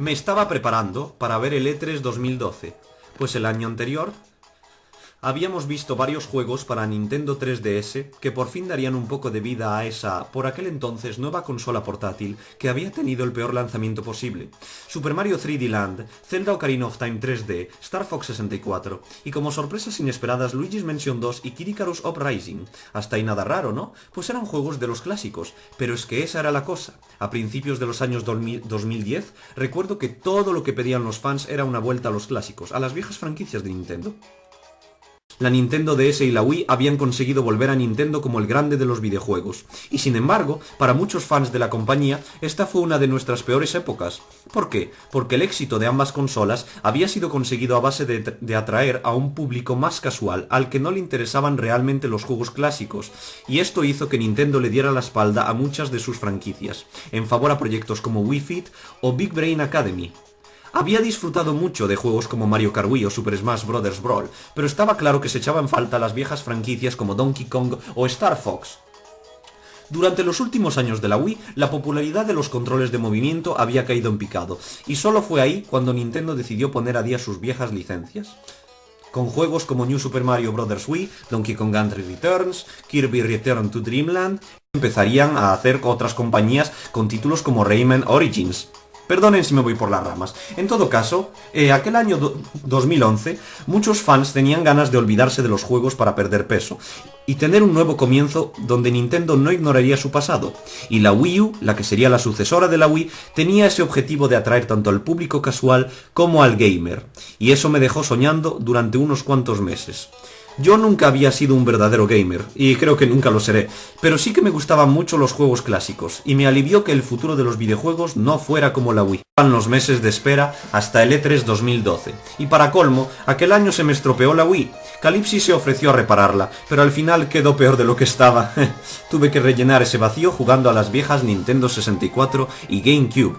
Me estaba preparando para ver el E3 2012, pues el año anterior habíamos visto varios juegos para Nintendo 3DS que por fin darían un poco de vida a esa, por aquel entonces, nueva consola portátil que había tenido el peor lanzamiento posible. Super Mario 3D Land, Zelda Ocarina of Time 3D, Star Fox 64 y como sorpresas inesperadas Luigi's Mansion 2 y Kid Icarus Uprising. Hasta ahí nada raro, ¿no? Pues eran juegos de los clásicos, pero es que esa era la cosa. A principios de los años 2010, recuerdo que todo lo que pedían los fans era una vuelta a los clásicos, a las viejas franquicias de Nintendo. La Nintendo DS y la Wii habían conseguido volver a Nintendo como el grande de los videojuegos. Y sin embargo, para muchos fans de la compañía, esta fue una de nuestras peores épocas. ¿Por qué? Porque el éxito de ambas consolas había sido conseguido a base de atraer a un público más casual, al que no le interesaban realmente los juegos clásicos. Y esto hizo que Nintendo le diera la espalda a muchas de sus franquicias, en favor a proyectos como Wii Fit o Big Brain Academy. Había disfrutado mucho de juegos como Mario Kart Wii o Super Smash Bros. Brawl, pero estaba claro que se echaban en falta las viejas franquicias como Donkey Kong o Star Fox. Durante los últimos años de la Wii, la popularidad de los controles de movimiento había caído en picado, y solo fue ahí cuando Nintendo decidió poner a día sus viejas licencias. Con juegos como New Super Mario Bros. Wii, Donkey Kong Country Returns, Kirby Return to Dreamland, empezarían a hacer otras compañías con títulos como Rayman Origins. Perdonen si me voy por las ramas. En todo caso, aquel año 2011, muchos fans tenían ganas de olvidarse de los juegos para perder peso y tener un nuevo comienzo donde Nintendo no ignoraría su pasado. Y la Wii U, la que sería la sucesora de la Wii, tenía ese objetivo de atraer tanto al público casual como al gamer. Y eso me dejó soñando durante unos cuantos meses. Yo nunca había sido un verdadero gamer, y creo que nunca lo seré, pero sí que me gustaban mucho los juegos clásicos, y me alivió que el futuro de los videojuegos no fuera como la Wii. Pasaban los meses de espera hasta el E3 2012, y para colmo, aquel año se me estropeó la Wii. Calypsy se ofreció a repararla, pero al final quedó peor de lo que estaba. Tuve que rellenar ese vacío jugando a las viejas Nintendo 64 y GameCube.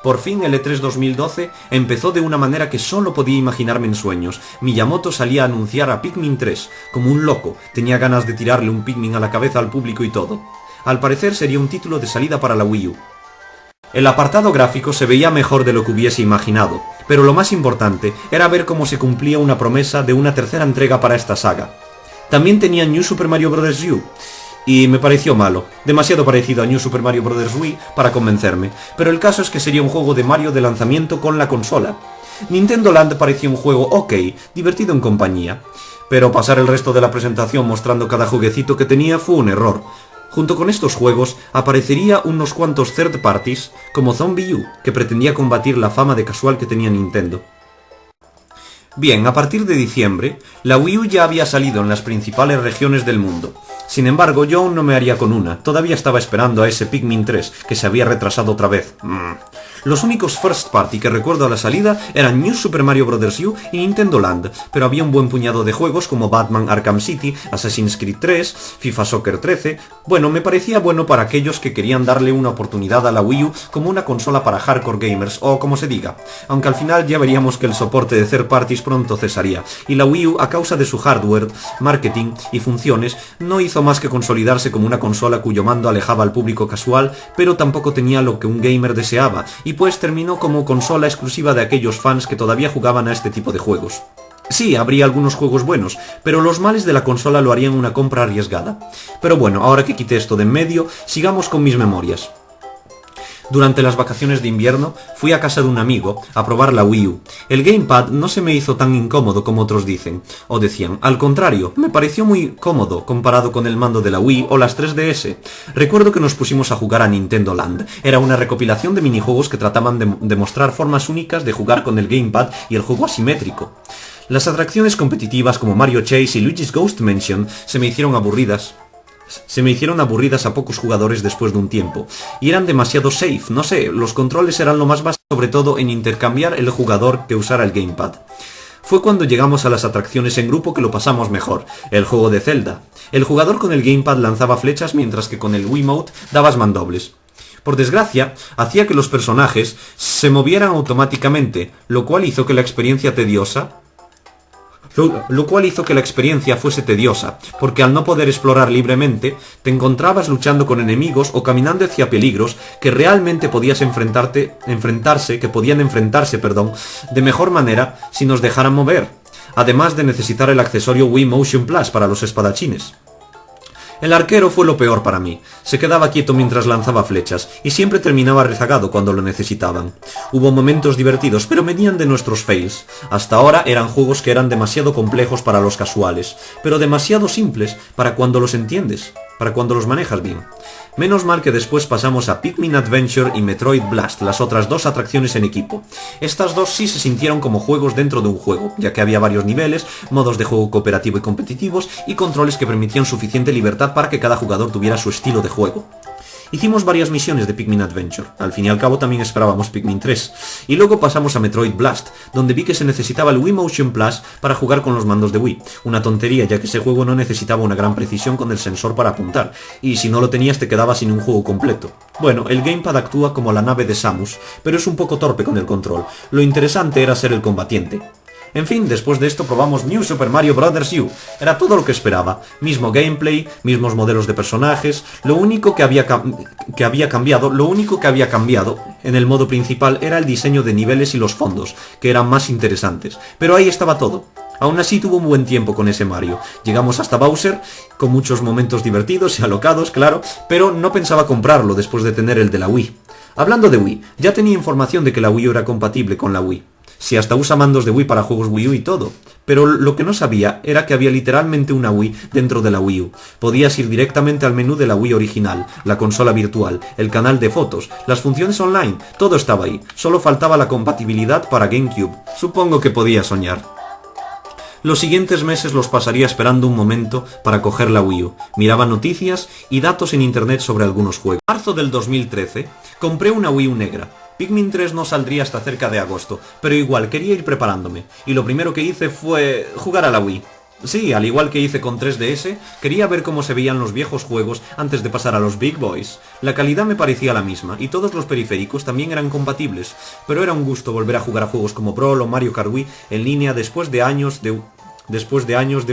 Por fin el E3 2012 empezó de una manera que solo podía imaginarme en sueños. Miyamoto salía a anunciar a Pikmin 3, como un loco, tenía ganas de tirarle un Pikmin a la cabeza al público y todo. Al parecer sería un título de salida para la Wii U. El apartado gráfico se veía mejor de lo que hubiese imaginado, pero lo más importante era ver cómo se cumplía una promesa de una tercera entrega para esta saga. También tenía New Super Mario Bros. U, y me pareció malo, demasiado parecido a New Super Mario Bros. Wii para convencerme, pero el caso es que sería un juego de Mario de lanzamiento con la consola. Nintendo Land parecía un juego ok, divertido en compañía, pero pasar el resto de la presentación mostrando cada jueguecito que tenía fue un error. Junto con estos juegos aparecería unos cuantos third parties como Zombie U, que pretendía combatir la fama de casual que tenía Nintendo. Bien, a partir de diciembre, la Wii U ya había salido en las principales regiones del mundo. Sin embargo, yo aún no me haría con una, todavía estaba esperando a ese Pikmin 3, que se había retrasado otra vez. Los únicos first party que recuerdo a la salida eran New Super Mario Bros. U y Nintendo Land, pero había un buen puñado de juegos como Batman Arkham City, Assassin's Creed 3, FIFA Soccer 13... Bueno, me parecía bueno para aquellos que querían darle una oportunidad a la Wii U como una consola para hardcore gamers, o como se diga, aunque al final ya veríamos que el soporte de third parties pronto cesaría, y la Wii U, a causa de su hardware, marketing y funciones, no hizo más que consolidarse como una consola cuyo mando alejaba al público casual, pero tampoco tenía lo que un gamer deseaba, y pues terminó como consola exclusiva de aquellos fans que todavía jugaban a este tipo de juegos. Sí, habría algunos juegos buenos, pero los males de la consola lo harían una compra arriesgada. Pero bueno, ahora que quité esto de en medio, sigamos con mis memorias. Durante las vacaciones de invierno, fui a casa de un amigo a probar la Wii U. El gamepad no se me hizo tan incómodo como otros dicen, o decían. Al contrario, me pareció muy cómodo comparado con el mando de la Wii o las 3DS. Recuerdo que nos pusimos a jugar a Nintendo Land. Era una recopilación de minijuegos que trataban de mostrar formas únicas de jugar con el gamepad y el juego asimétrico. Las atracciones competitivas como Mario Chase y Luigi's Ghost Mansion se me hicieron aburridas a pocos jugadores después de un tiempo, y eran demasiado safe, no sé, los controles eran lo más básico, sobre todo en intercambiar el jugador que usara el gamepad. Fue cuando llegamos a las atracciones en grupo que lo pasamos mejor, el juego de Zelda. El jugador con el gamepad lanzaba flechas mientras que con el Wiimote dabas mandobles. Por desgracia, hacía que los personajes se movieran automáticamente, lo cual hizo que la experiencia tediosa lo cual hizo que la experiencia fuese tediosa, porque al no poder explorar libremente, te encontrabas luchando con enemigos o caminando hacia peligros que realmente podían enfrentarse, de mejor manera si nos dejaran mover, además de necesitar el accesorio Wii Motion Plus para los espadachines. El arquero fue lo peor para mí. Se quedaba quieto mientras lanzaba flechas, y siempre terminaba rezagado cuando lo necesitaban. Hubo momentos divertidos, pero venían de nuestros fails. Hasta ahora eran juegos que eran demasiado complejos para los casuales, pero demasiado simples para cuando los entiendes, para cuando los manejas bien. Menos mal que después pasamos a Pikmin Adventure y Metroid Blast, las otras dos atracciones en equipo. Estas dos sí se sintieron como juegos dentro de un juego, ya que había varios niveles, modos de juego cooperativo y competitivos, y controles que permitían suficiente libertad para que cada jugador tuviera su estilo de juego. Hicimos varias misiones de Pikmin Adventure, al fin y al cabo también esperábamos Pikmin 3, y luego pasamos a Metroid Blast, donde vi que se necesitaba el Wii Motion Plus para jugar con los mandos de Wii, una tontería ya que ese juego no necesitaba una gran precisión con el sensor para apuntar, y si no lo tenías te quedabas sin un juego completo. Bueno, el gamepad actúa como la nave de Samus, pero es un poco torpe con el control, lo interesante era ser el combatiente. En fin, después de esto probamos New Super Mario Bros. U. Era todo lo que esperaba. Mismo gameplay, mismos modelos de personajes. Lo único que había cambiado en el modo principal era el diseño de niveles y los fondos, que eran más interesantes. Pero ahí estaba todo. Aún así tuvo un buen tiempo con ese Mario. Llegamos hasta Bowser, con muchos momentos divertidos y alocados, claro, pero no pensaba comprarlo después de tener el de la Wii. Hablando de Wii, ya tenía información de que la Wii U era compatible con la Wii. Si hasta usa mandos de Wii para juegos Wii U y todo. Pero lo que no sabía era que había literalmente una Wii dentro de la Wii U. Podías ir directamente al menú de la Wii original, la consola virtual, el canal de fotos, las funciones online, todo estaba ahí. Solo faltaba la compatibilidad para GameCube. Supongo que podía soñar. Los siguientes meses los pasaría esperando un momento para coger la Wii U. Miraba noticias y datos en internet sobre algunos juegos. En marzo del 2013 compré una Wii U negra. Pikmin 3 no saldría hasta cerca de agosto, pero igual quería ir preparándome, y lo primero que hice fue jugar a la Wii. Sí, al igual que hice con 3DS, quería ver cómo se veían los viejos juegos antes de pasar a los Big Boys. La calidad me parecía la misma, y todos los periféricos también eran compatibles, pero era un gusto volver a jugar a juegos como Brawl o Mario Kart Wii en línea después de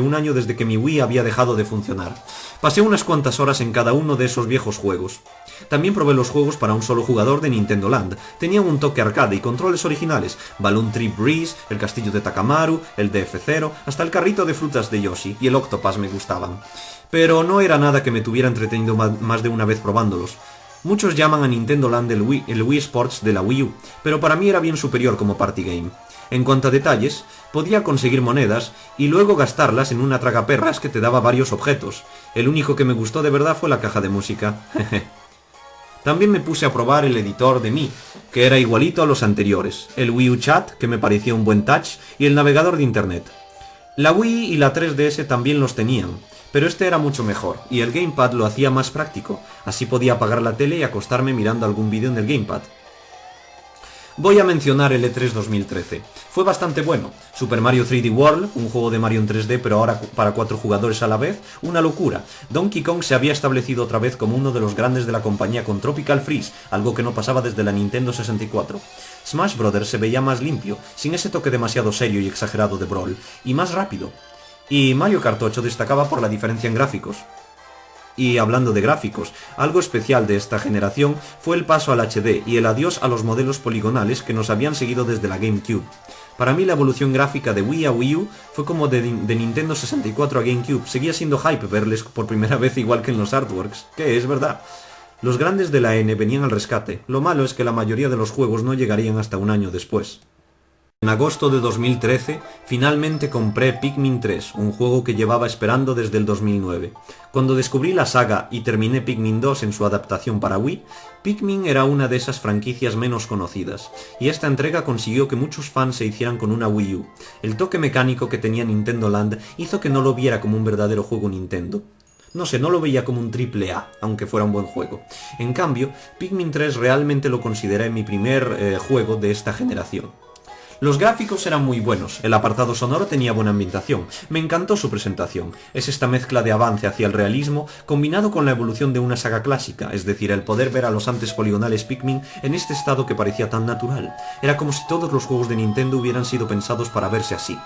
un año desde que mi Wii había dejado de funcionar. Pasé unas cuantas horas en cada uno de esos viejos juegos. También probé los juegos para un solo jugador de Nintendo Land. Tenían un toque arcade y controles originales. Balloon Trip Breeze, el castillo de Takamaru, el de F0, hasta el carrito de frutas de Yoshi y el Octopus me gustaban. Pero no era nada que me tuviera entretenido más de una vez probándolos. Muchos llaman a Nintendo Land el Wii Sports de la Wii U, pero para mí era bien superior como party game. En cuanto a detalles, podía conseguir monedas y luego gastarlas en una tragaperras que te daba varios objetos. El único que me gustó de verdad fue la caja de música. También me puse a probar el editor de Mi, que era igualito a los anteriores, el Wii U Chat, que me parecía un buen touch, y el navegador de internet. La Wii y la 3DS también los tenían, pero este era mucho mejor, y el gamepad lo hacía más práctico, así podía apagar la tele y acostarme mirando algún vídeo en el gamepad. Voy a mencionar el E3 2013. Fue bastante bueno. Super Mario 3D World, un juego de Mario en 3D pero ahora para 4 jugadores a la vez, una locura. Donkey Kong se había establecido otra vez como uno de los grandes de la compañía con Tropical Freeze, algo que no pasaba desde la Nintendo 64. Smash Bros. Se veía más limpio, sin ese toque demasiado serio y exagerado de Brawl, y más rápido. Y Mario Kart 8 destacaba por la diferencia en gráficos. Y hablando de gráficos, algo especial de esta generación fue el paso al HD y el adiós a los modelos poligonales que nos habían seguido desde la GameCube. Para mí la evolución gráfica de Wii a Wii U fue como de Nintendo 64 a GameCube. Seguía siendo hype verles por primera vez igual que en los artworks, que es verdad. Los grandes de la N venían al rescate. Lo malo es que la mayoría de los juegos no llegarían hasta un año después. En agosto de 2013, finalmente compré Pikmin 3, un juego que llevaba esperando desde el 2009. Cuando descubrí la saga y terminé Pikmin 2 en su adaptación para Wii, Pikmin era una de esas franquicias menos conocidas, y esta entrega consiguió que muchos fans se hicieran con una Wii U. El toque mecánico que tenía Nintendo Land hizo que no lo viera como un verdadero juego Nintendo. No sé, no lo veía como un triple A, aunque fuera un buen juego. En cambio, Pikmin 3 realmente lo consideré mi primer juego de esta generación. Los gráficos eran muy buenos, el apartado sonoro tenía buena ambientación, me encantó su presentación. Es esta mezcla de avance hacia el realismo, combinado con la evolución de una saga clásica, es decir, el poder ver a los antes poligonales Pikmin en este estado que parecía tan natural. Era como si todos los juegos de Nintendo hubieran sido pensados para verse así.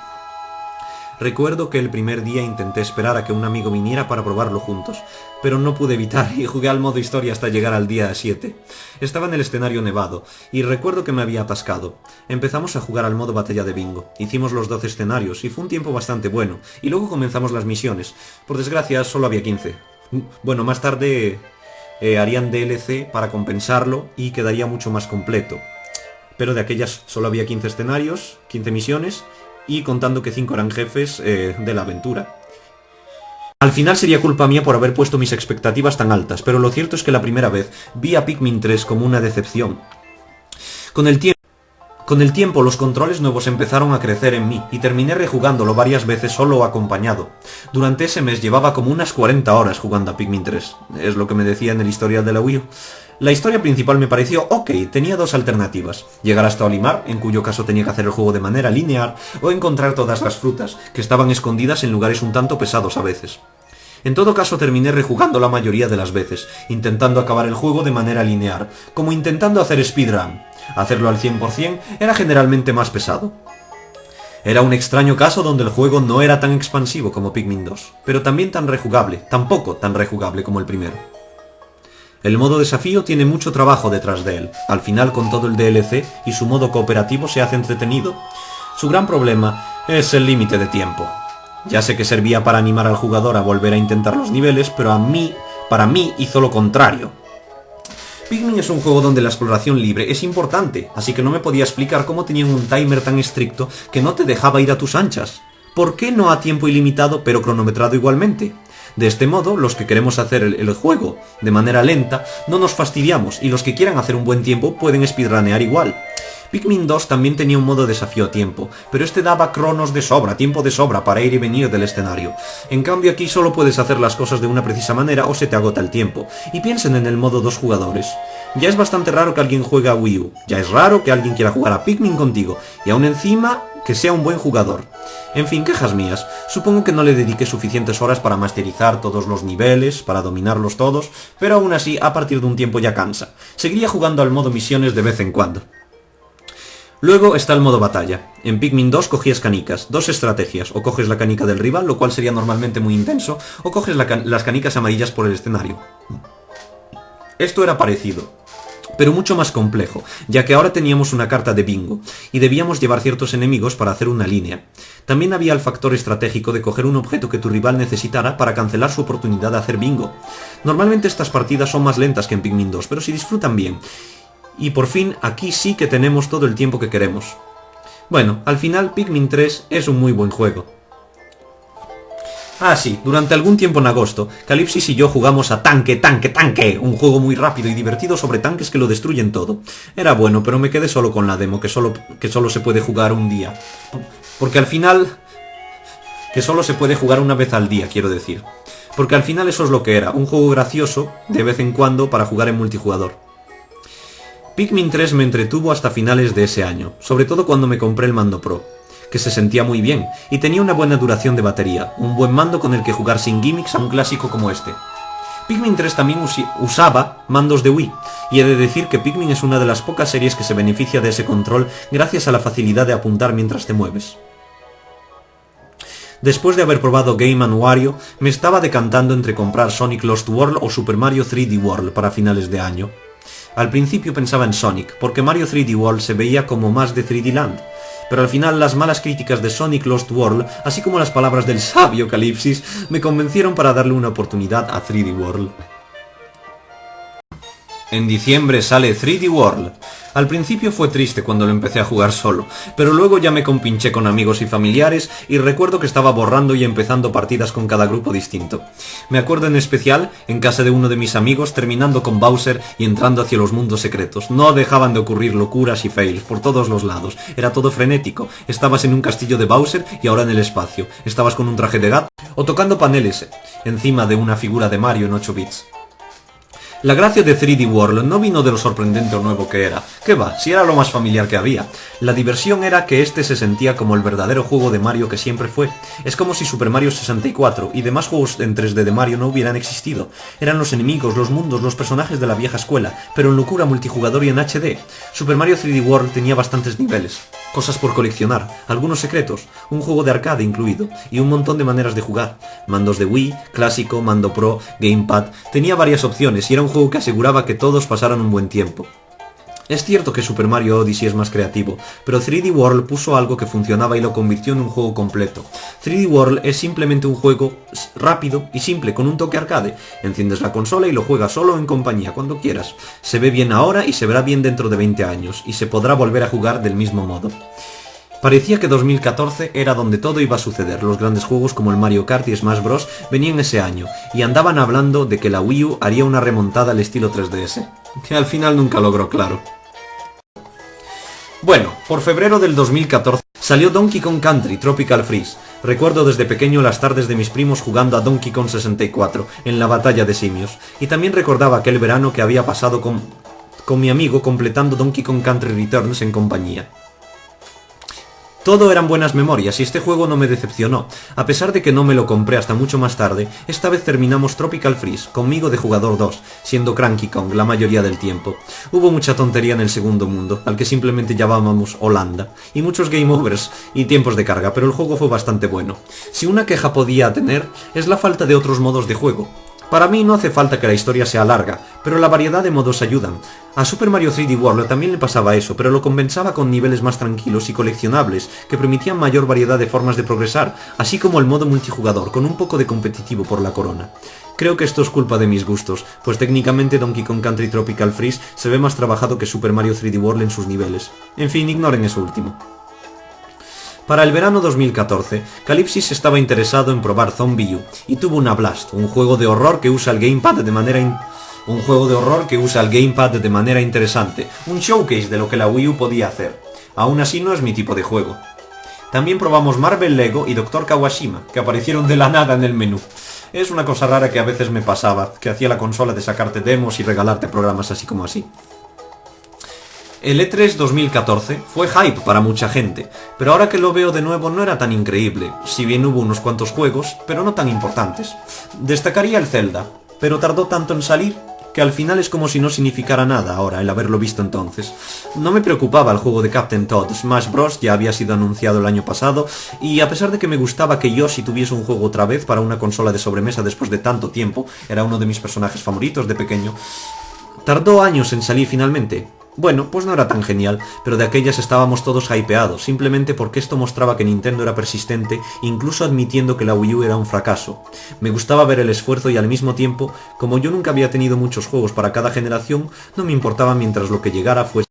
Recuerdo que el primer día intenté esperar a que un amigo viniera para probarlo juntos, pero no pude evitar y jugué al modo historia hasta llegar al día 7. Estaba en el escenario nevado, y recuerdo que me había atascado. Empezamos a jugar al modo batalla de bingo. Hicimos los 12 escenarios, y fue un tiempo bastante bueno, y luego comenzamos las misiones. Por desgracia, solo había 15. Bueno, más tarde harían DLC para compensarlo y quedaría mucho más completo. Pero de aquellas solo había 15 escenarios, 15 misiones, y contando que 5 eran jefes de la aventura. Al final sería culpa mía por haber puesto mis expectativas tan altas, pero lo cierto es que la primera vez vi a Pikmin 3 como una decepción. Con el tiempo los controles nuevos empezaron a crecer en mí y terminé rejugándolo varias veces solo o acompañado. Durante ese mes llevaba como unas 40 horas jugando a Pikmin 3, es lo que me decía en el historial de la Wii U. La historia principal me pareció ok, tenía dos alternativas: llegar hasta Olimar, en cuyo caso tenía que hacer el juego de manera lineal, o encontrar todas las frutas, que estaban escondidas en lugares un tanto pesados a veces. En todo caso terminé rejugando la mayoría de las veces, intentando acabar el juego de manera lineal, como intentando hacer speedrun. Hacerlo al 100% era generalmente más pesado. Era un extraño caso donde el juego no era tan expansivo como Pikmin 2, pero también tampoco tan rejugable como el primero. El modo desafío tiene mucho trabajo detrás de él. Al final, con todo el DLC y su modo cooperativo, se hace entretenido. Su gran problema es el límite de tiempo. Ya sé que servía para animar al jugador a volver a intentar los niveles, pero para mí hizo lo contrario. Pikmin es un juego donde la exploración libre es importante, así que no me podía explicar cómo tenían un timer tan estricto que no te dejaba ir a tus anchas. ¿Por qué no a tiempo ilimitado pero cronometrado igualmente? De este modo, los que queremos hacer el juego de manera lenta no nos fastidiamos, y los que quieran hacer un buen tiempo pueden speedrunear igual. Pikmin 2 también tenía un modo desafío a tiempo, pero este daba cronos de sobra, tiempo de sobra para ir y venir del escenario. En cambio aquí solo puedes hacer las cosas de una precisa manera o se te agota el tiempo. Y piensen en el modo 2 jugadores. Ya es bastante raro que alguien juegue a Wii U, ya es raro que alguien quiera jugar a Pikmin contigo, y aún encima que sea un buen jugador. En fin, quejas mías. Supongo que no le dediqué suficientes horas para masterizar todos los niveles, para dominarlos todos, pero aún así, a partir de un tiempo ya cansa. Seguiría jugando al modo misiones de vez en cuando. Luego está el modo batalla. En Pikmin 2 cogías canicas, dos estrategias: o coges la canica del rival, lo cual sería normalmente muy intenso, o coges las canicas amarillas por el escenario. Esto era parecido, pero mucho más complejo, ya que ahora teníamos una carta de bingo, y debíamos llevar ciertos enemigos para hacer una línea. También había el factor estratégico de coger un objeto que tu rival necesitara para cancelar su oportunidad de hacer bingo. Normalmente estas partidas son más lentas que en Pikmin 2, pero se disfrutan bien. Y por fin, aquí sí que tenemos todo el tiempo que queremos. Bueno, al final Pikmin 3 es un muy buen juego. Ah sí, durante algún tiempo en agosto, Calypsis y yo jugamos a Tanque, un juego muy rápido y divertido sobre tanques que lo destruyen todo. Era bueno, pero me quedé solo con la demo, que solo se puede jugar un día. Porque al final... que solo se puede jugar una vez al día, quiero decir. Porque al final eso es lo que era, un juego gracioso, de vez en cuando, para jugar en multijugador. Pikmin 3 me entretuvo hasta finales de ese año, sobre todo cuando me compré el mando Pro, que se sentía muy bien, y tenía una buena duración de batería, un buen mando con el que jugar sin gimmicks a un clásico como este. Pikmin 3 también usaba mandos de Wii, y he de decir que Pikmin es una de las pocas series que se beneficia de ese control gracias a la facilidad de apuntar mientras te mueves. Después de haber probado Game & Wario, me estaba decantando entre comprar Sonic Lost World o Super Mario 3D World para finales de año. Al principio pensaba en Sonic, porque Mario 3D World se veía como más de 3D Land, pero al final las malas críticas de Sonic Lost World, así como las palabras del sabio Calypsis, me convencieron para darle una oportunidad a 3D World. En diciembre sale 3D World. Al principio fue triste cuando lo empecé a jugar solo, pero luego ya me compinché con amigos y familiares y recuerdo que estaba borrando y empezando partidas con cada grupo distinto. Me acuerdo en especial en casa de uno de mis amigos terminando con Bowser y entrando hacia los mundos secretos. No dejaban de ocurrir locuras y fails por todos los lados. Era todo frenético. Estabas en un castillo de Bowser y ahora en el espacio. Estabas con un traje de gato o tocando paneles encima de una figura de Mario en 8 bits. La gracia de 3D World no vino de lo sorprendente o nuevo que era. ¿Qué va? Si era lo más familiar que había. La diversión era que este se sentía como el verdadero juego de Mario que siempre fue. Es como si Super Mario 64 y demás juegos en 3D de Mario no hubieran existido. Eran los enemigos, los mundos, los personajes de la vieja escuela, pero en locura multijugador y en HD. Super Mario 3D World tenía bastantes niveles. cosas por coleccionar, algunos secretos, un juego de arcade incluido, y un montón de maneras de jugar. Mandos de Wii, clásico, mando pro, gamepad, tenía varias opciones y era un juego que aseguraba que todos pasaran un buen tiempo. Es cierto que Super Mario Odyssey es más creativo, pero 3D World puso algo que funcionaba y lo convirtió en un juego completo. 3D World es simplemente un juego rápido y simple, con un toque arcade. Enciendes la consola y lo juegas solo o en compañía, cuando quieras. Se ve bien ahora y se verá bien dentro de 20 años, y se podrá volver a jugar del mismo modo. Parecía que 2014 era donde todo iba a suceder. Los grandes juegos como el Mario Kart y Smash Bros. Venían ese año, y andaban hablando de que la Wii U haría una remontada al estilo 3DS, que al final nunca logró, claro. Bueno, por febrero del 2014 salió Donkey Kong Country Tropical Freeze. Recuerdo desde pequeño las tardes de mis primos jugando a Donkey Kong 64 en la batalla de simios. Y también recordaba aquel verano que había pasado con mi amigo completando Donkey Kong Country Returns en compañía. Todo eran buenas memorias y este juego no me decepcionó. A pesar de que no me lo compré hasta mucho más tarde, esta vez terminamos Tropical Freeze, conmigo de jugador 2, siendo Cranky Kong la mayoría del tiempo. Hubo mucha tontería en el segundo mundo, al que simplemente llamábamos Holanda, y muchos game overs y tiempos de carga, pero el juego fue bastante bueno. Si una queja podía tener, es la falta de otros modos de juego. Para mí no hace falta que la historia sea larga, pero la variedad de modos ayudan. A Super Mario 3D World también le pasaba eso, pero lo compensaba con niveles más tranquilos y coleccionables, que permitían mayor variedad de formas de progresar, así como el modo multijugador, con un poco de competitivo por la corona. Creo que esto es culpa de mis gustos, pues técnicamente Donkey Kong Country Tropical Freeze se ve más trabajado que Super Mario 3D World en sus niveles. En fin, ignoren eso último. Para el verano 2014, Calypsis estaba interesado en probar Zombie U, y tuvo una Blast, un juego de horror que usa el gamepad de manera interesante, un showcase de lo que la Wii U podía hacer. Aún así no es mi tipo de juego. También probamos Marvel Lego y Dr. Kawashima, que aparecieron de la nada en el menú. Es una cosa rara que a veces me pasaba, que hacía la consola de sacarte demos y regalarte programas así como así. El E3 2014 fue hype para mucha gente, pero ahora que lo veo de nuevo no era tan increíble, si bien hubo unos cuantos juegos, pero no tan importantes. Destacaría el Zelda, pero tardó tanto en salir que al final es como si no significara nada ahora el haberlo visto entonces. No me preocupaba el juego de Captain Todd, Smash Bros. Ya había sido anunciado el año pasado, y a pesar de que me gustaba que Yoshi tuviese un juego otra vez para una consola de sobremesa después de tanto tiempo, era uno de mis personajes favoritos de pequeño, tardó años en salir finalmente. Bueno, pues no era tan genial, pero de aquellas estábamos todos hypeados, simplemente porque esto mostraba que Nintendo era persistente, incluso admitiendo que la Wii U era un fracaso. Me gustaba ver el esfuerzo y al mismo tiempo, como yo nunca había tenido muchos juegos para cada generación, no me importaba mientras lo que llegara fuese.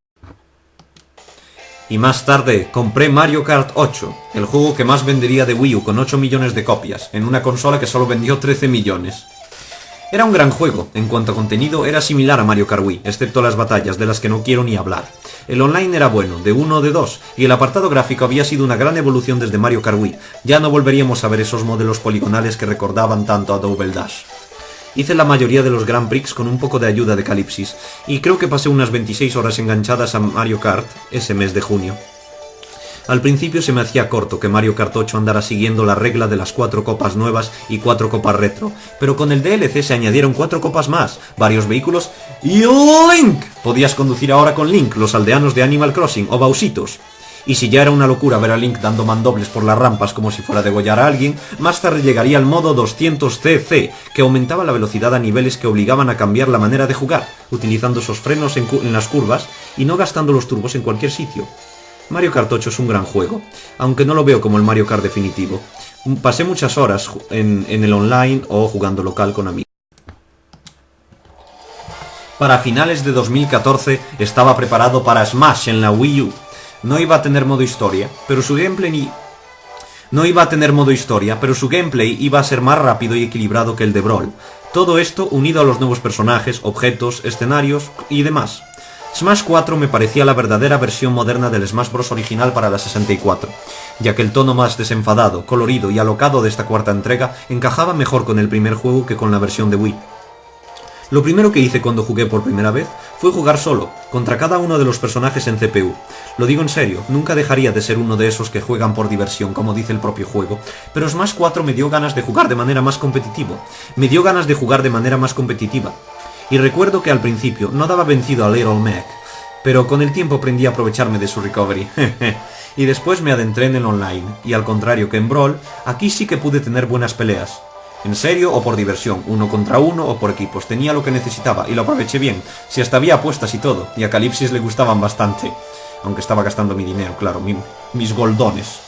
Y más tarde compré Mario Kart 8, el juego que más vendería de Wii U con 8 millones de copias, en una consola que solo vendió 13 millones. Era un gran juego, en cuanto a contenido era similar a Mario Kart Wii, excepto las batallas, de las que no quiero ni hablar. El online era bueno, de 1 o de 2, y el apartado gráfico había sido una gran evolución desde Mario Kart Wii. Ya no volveríamos a ver esos modelos poligonales que recordaban tanto a Double Dash. Hice la mayoría de los Grand Prix con un poco de ayuda de Calypsis, y creo que pasé unas 26 horas enganchadas a Mario Kart ese mes de junio. Al principio se me hacía corto que Mario Kart 8 andara siguiendo la regla de las 4 copas nuevas y 4 copas retro, pero con el DLC se añadieron 4 copas más, varios vehículos y Link. Podías conducir ahora con Link, los aldeanos de Animal Crossing o Bausitos. Y si ya era una locura ver a Link dando mandobles por las rampas como si fuera a degollar a alguien, más tarde llegaría el modo 200cc, que aumentaba la velocidad a niveles que obligaban a cambiar la manera de jugar, utilizando esos frenos en las curvas y no gastando los turbos en cualquier sitio. Mario Kart 8 es un gran juego, aunque no lo veo como el Mario Kart definitivo. Pasé muchas horas en el online o jugando local con amigos. Para finales de 2014 estaba preparado para Smash en la Wii U. No iba a tener modo historia, pero su gameplay iba a ser más rápido y equilibrado que el de Brawl. Todo esto unido a los nuevos personajes, objetos, escenarios y demás. Smash 4 me parecía la verdadera versión moderna del Smash Bros. Original para la 64, ya que el tono más desenfadado, colorido y alocado de esta cuarta entrega encajaba mejor con el primer juego que con la versión de Wii. Lo primero que hice cuando jugué por primera vez fue jugar solo, contra cada uno de los personajes en CPU. Lo digo en serio, nunca dejaría de ser uno de esos que juegan por diversión, como dice el propio juego, pero Smash 4 me dio ganas de jugar de manera más competitiva. Y recuerdo que al principio no daba vencido a Little Mac, pero con el tiempo aprendí a aprovecharme de su recovery. Y después me adentré en el online, y al contrario que en Brawl, aquí sí que pude tener buenas peleas. En serio o por diversión, 1 contra 1 o por equipos, tenía lo que necesitaba y lo aproveché bien, si hasta había apuestas y todo, y a Calypsis le gustaban bastante. Aunque estaba gastando mi dinero, claro, mis goldones.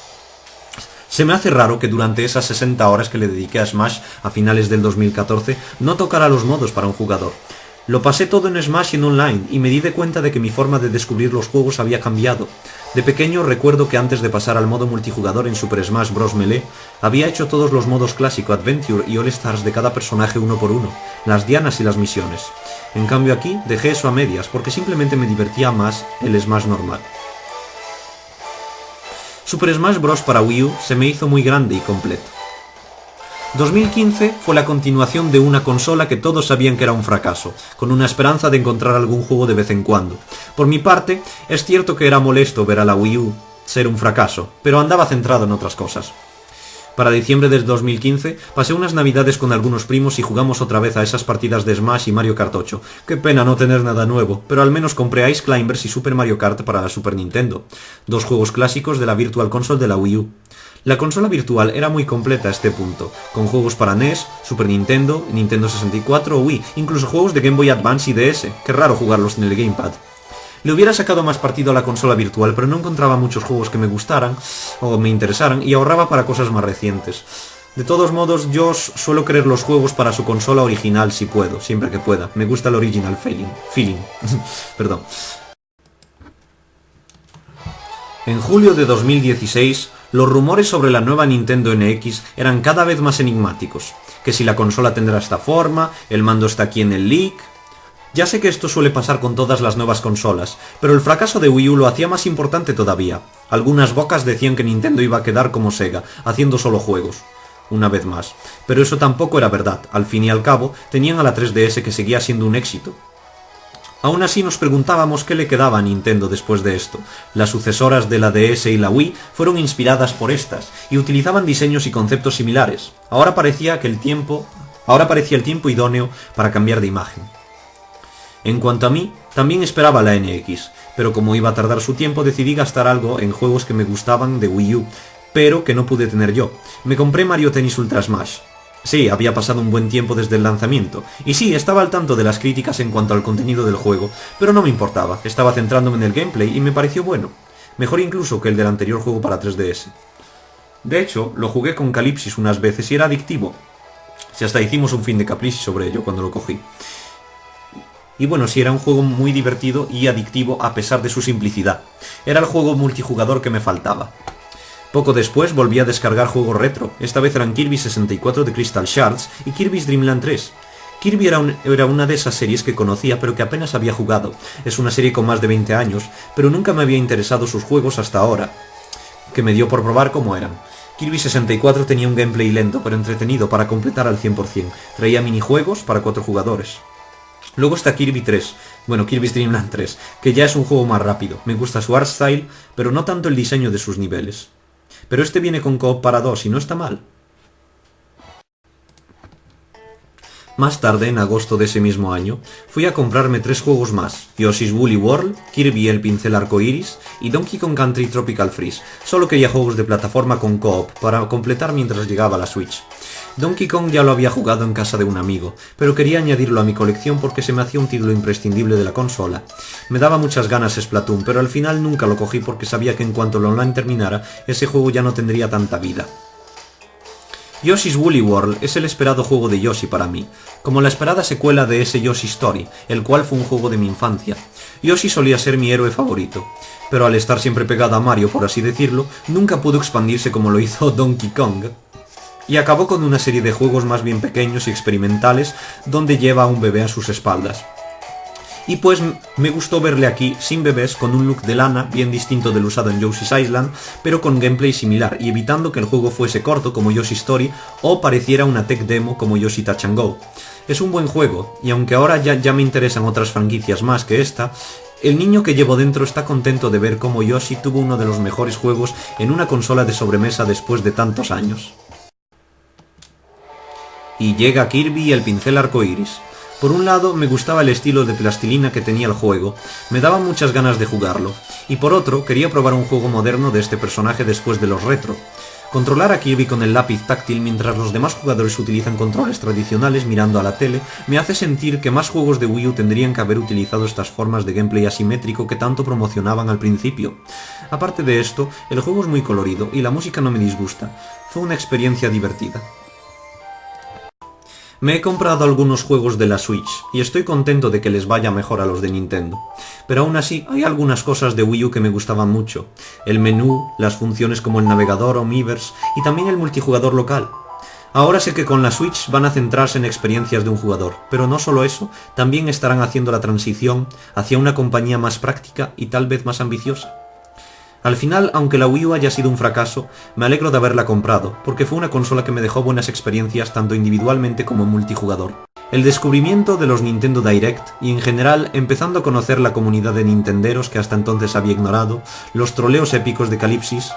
Se me hace raro que durante esas 60 horas que le dediqué a Smash a finales del 2014 no tocara los modos para un jugador. Lo pasé todo en Smash y en online y me di de cuenta de que mi forma de descubrir los juegos había cambiado. De pequeño recuerdo que antes de pasar al modo multijugador en Super Smash Bros. Melee, había hecho todos los modos clásico, Adventure y All Stars de cada personaje uno por uno, las dianas y las misiones. En cambio aquí dejé eso a medias porque simplemente me divertía más el Smash normal. Super Smash Bros. Para Wii U se me hizo muy grande y completo. 2015 fue la continuación de una consola que todos sabían que era un fracaso, con una esperanza de encontrar algún juego de vez en cuando. Por mi parte, es cierto que era molesto ver a la Wii U ser un fracaso, pero andaba centrado en otras cosas. Para diciembre del 2015 pasé unas navidades con algunos primos y jugamos otra vez a esas partidas de Smash y Mario Kart 8. Qué pena no tener nada nuevo, pero al menos compré Ice Climbers y Super Mario Kart para la Super Nintendo, dos juegos clásicos de la Virtual Console de la Wii U. La consola virtual era muy completa a este punto, con juegos para NES, Super Nintendo, Nintendo 64 o Wii, incluso juegos de Game Boy Advance y DS, qué raro jugarlos en el Gamepad. Le hubiera sacado más partido a la consola virtual, pero no encontraba muchos juegos que me gustaran o me interesaran y ahorraba para cosas más recientes. De todos modos, yo suelo querer los juegos para su consola original si puedo, siempre que pueda. Me gusta el original feeling. Perdón. En julio de 2016, los rumores sobre la nueva Nintendo NX eran cada vez más enigmáticos. Que si la consola tendrá esta forma, el mando está aquí en el leak. Ya sé que esto suele pasar con todas las nuevas consolas, pero el fracaso de Wii U lo hacía más importante todavía. Algunas bocas decían que Nintendo iba a quedar como Sega, haciendo solo juegos. Una vez más. Pero eso tampoco era verdad. Al fin y al cabo, tenían a la 3DS que seguía siendo un éxito. Aún así nos preguntábamos qué le quedaba a Nintendo después de esto. Las sucesoras de la DS y la Wii fueron inspiradas por estas, y utilizaban diseños y conceptos similares. Ahora parecía el tiempo idóneo para cambiar de imagen. En cuanto a mí, también esperaba la NX, pero como iba a tardar su tiempo decidí gastar algo en juegos que me gustaban de Wii U, pero que no pude tener yo. Me compré Mario Tennis Ultra Smash. Sí, había pasado un buen tiempo desde el lanzamiento, y sí, estaba al tanto de las críticas en cuanto al contenido del juego, pero no me importaba, estaba centrándome en el gameplay y me pareció bueno, mejor incluso que el del anterior juego para 3DS. De hecho, lo jugué con Calypsis unas veces y era adictivo. Si hasta hicimos un fin de Calypsis sobre ello cuando lo cogí. Y bueno, sí, era un juego muy divertido y adictivo a pesar de su simplicidad. Era el juego multijugador que me faltaba. Poco después volví a descargar juegos retro, esta vez eran Kirby 64 de Crystal Shards y Kirby's Dream Land 3. Kirby era una de esas series que conocía pero que apenas había jugado. Es una serie con más de 20 años, pero nunca me había interesado sus juegos hasta ahora, que me dio por probar cómo eran. Kirby 64 tenía un gameplay lento pero entretenido para completar al 100%, traía minijuegos para 4 jugadores. Luego está Kirby 3, bueno, Kirby's Dream Land 3, que ya es un juego más rápido. Me gusta su art style, pero no tanto el diseño de sus niveles. Pero este viene con coop para 2 y no está mal. Más tarde, en agosto de ese mismo año, fui a comprarme 3 juegos más, Yoshi's Woolly World, Kirby el pincel arcoiris y Donkey Kong Country Tropical Freeze. Solo quería juegos de plataforma con coop para completar mientras llegaba la Switch. Donkey Kong ya lo había jugado en casa de un amigo, pero quería añadirlo a mi colección porque se me hacía un título imprescindible de la consola. Me daba muchas ganas Splatoon, pero al final nunca lo cogí porque sabía que en cuanto el online terminara, ese juego ya no tendría tanta vida. Yoshi's Woolly World es el esperado juego de Yoshi para mí, como la esperada secuela de ese Yoshi Story, el cual fue un juego de mi infancia. Yoshi solía ser mi héroe favorito, pero al estar siempre pegado a Mario, por así decirlo, nunca pudo expandirse como lo hizo Donkey Kong. Y acabó con una serie de juegos más bien pequeños y experimentales, donde lleva a un bebé a sus espaldas. Y pues me gustó verle aquí, sin bebés, con un look de lana, bien distinto del usado en Yoshi's Island, pero con gameplay similar, y evitando que el juego fuese corto como Yoshi Story, o pareciera una tech demo como Yoshi Touch and Go. Es un buen juego, y aunque ahora ya me interesan otras franquicias más que esta, el niño que llevo dentro está contento de ver cómo Yoshi tuvo uno de los mejores juegos en una consola de sobremesa después de tantos años. Y llega Kirby y el pincel arcoiris. Por un lado, me gustaba el estilo de plastilina que tenía el juego, me daba muchas ganas de jugarlo, y por otro, quería probar un juego moderno de este personaje después de los retro. Controlar a Kirby con el lápiz táctil mientras los demás jugadores utilizan controles tradicionales mirando a la tele me hace sentir que más juegos de Wii U tendrían que haber utilizado estas formas de gameplay asimétrico que tanto promocionaban al principio. Aparte de esto, el juego es muy colorido y la música no me disgusta. Fue una experiencia divertida. Me he comprado algunos juegos de la Switch, y estoy contento de que les vaya mejor a los de Nintendo. Pero aún así, hay algunas cosas de Wii U que me gustaban mucho. El menú, las funciones como el navegador o Miiverse, y también el multijugador local. Ahora sé que con la Switch van a centrarse en experiencias de un jugador, pero no solo eso, también estarán haciendo la transición hacia una compañía más práctica y tal vez más ambiciosa. Al final, aunque la Wii U haya sido un fracaso, me alegro de haberla comprado, porque fue una consola que me dejó buenas experiencias tanto individualmente como en multijugador. El descubrimiento de los Nintendo Direct, y en general empezando a conocer la comunidad de nintenderos que hasta entonces había ignorado, los troleos épicos de Calypsis,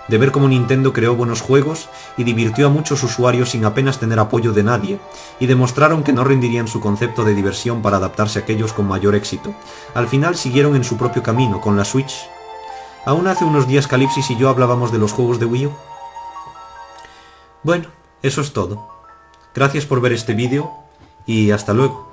de ver cómo Nintendo creó buenos juegos y divirtió a muchos usuarios sin apenas tener apoyo de nadie, y demostraron que no rendirían su concepto de diversión para adaptarse a aquellos con mayor éxito. Al final siguieron en su propio camino, con la Switch. Aún hace unos días Calypsis y yo hablábamos de los juegos de Wii U. Bueno, eso es todo. Gracias por ver este vídeo y hasta luego.